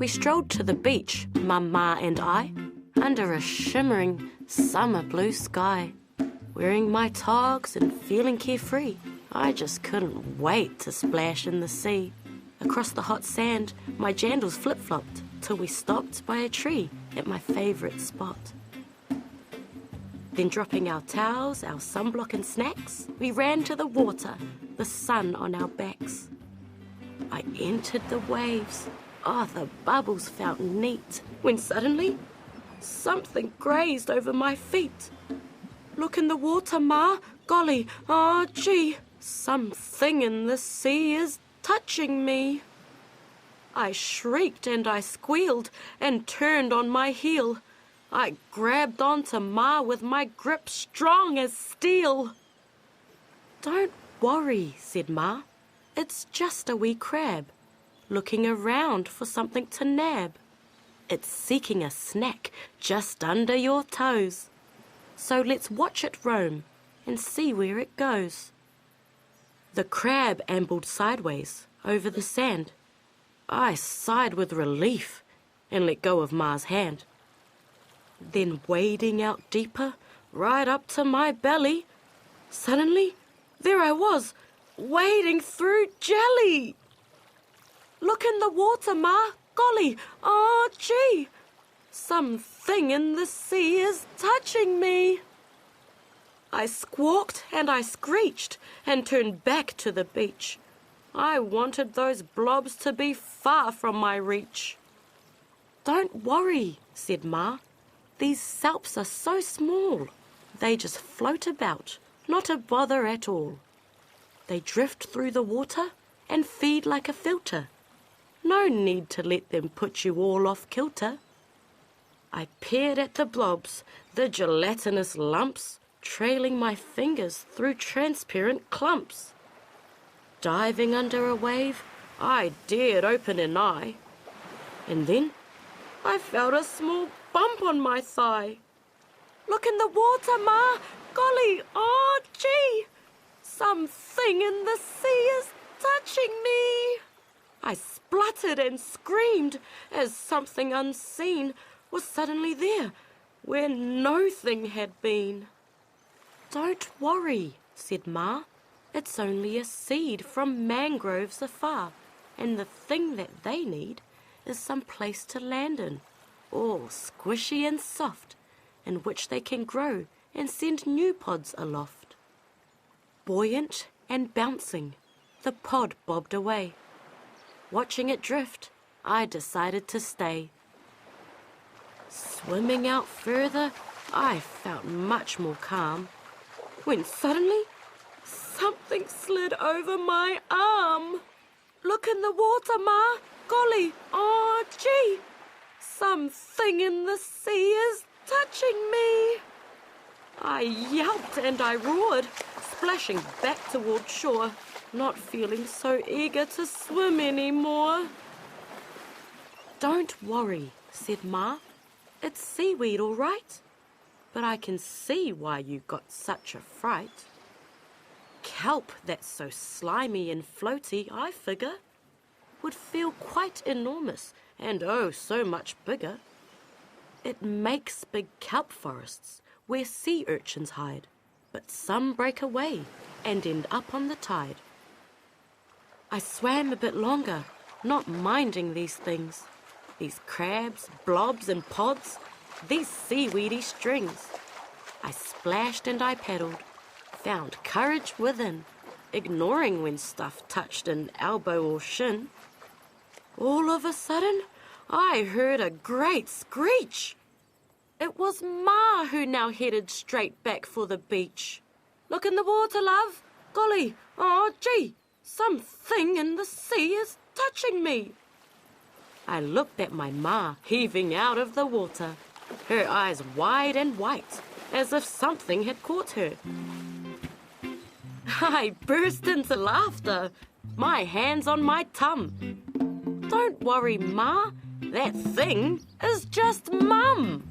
We strolled to the beach, Mum, Ma and I, under a shimmering summer blue sky. Wearing my togs and feeling carefree, I just couldn't wait to splash in the sea. Across the hot sand, my jandals flip-flopped till we stopped by a tree at my favourite spot. Then dropping our towels, our sunblock and snacks, we ran to the water, the sun on our backs. I entered the waves. Oh, the bubbles felt neat. When suddenly, something grazed over my feet. Look in the water, Ma. Golly, oh gee, something in the sea is touching me. I shrieked and I squealed and turned on my heel. I grabbed onto Ma with my grip strong as steel. Don't worry, said Ma. It's just a wee crab, looking around for something to nab. It's seeking a snack just under your toes. So let's watch it roam and see where it goes. The crab ambled sideways over the sand. I sighed with relief and let go of Ma's hand. Then wading out deeper, right up to my belly, suddenly there I was, wading through jelly. Look in the water, Ma. Golly, oh gee, something in the sea is touching me. I squawked and I screeched and turned back to the beach. I wanted those blobs to be far from my reach. Don't worry, said Ma. These salps are so small. They just float about, not a bother at all. They drift through the water and feed like a filter. No need to let them put you all off kilter. I peered at the blobs, the gelatinous lumps, trailing my fingers through transparent clumps. Diving under a wave, I dared open an eye. And then I felt a small bump on my thigh. Look in the water, Ma. Golly, oh gee, something in the sea is touching me. I spluttered and screamed as something unseen was suddenly there where no thing had been. Don't worry, said Ma. It's only a seed from mangroves afar, and the thing that they need is some place to land in, all squishy and soft, in which they can grow and send new pods aloft. Buoyant and bouncing, the pod bobbed away. Watching it drift, I decided to stay. Swimming out further, I felt much more calm, when suddenly something slid over my arm. Look in the water, Ma. Golly, oh gee, something in the sea is touching me. I yelped and I roared, splashing back toward shore, not feeling so eager to swim anymore. Don't worry, said Ma. It's seaweed, all right. But I can see why you got such a fright. Kelp that's so slimy and floaty, I figure, would feel quite enormous and oh, so much bigger. It makes big kelp forests where sea urchins hide, but some break away and end up on the tide. I swam a bit longer, not minding these things, these crabs, blobs and pods, these seaweedy strings. I splashed and I paddled, found courage within, ignoring when stuff touched an elbow or shin. All of a sudden, I heard a great screech. It was Ma who now headed straight back for the beach. Look in the water, love. Golly, oh gee, something in the sea is touching me. I looked at my Ma heaving out of the water, her eyes wide and white, as if something had caught her. I burst into laughter, my hands on my tum. Don't worry, Ma, that thing is just Mum.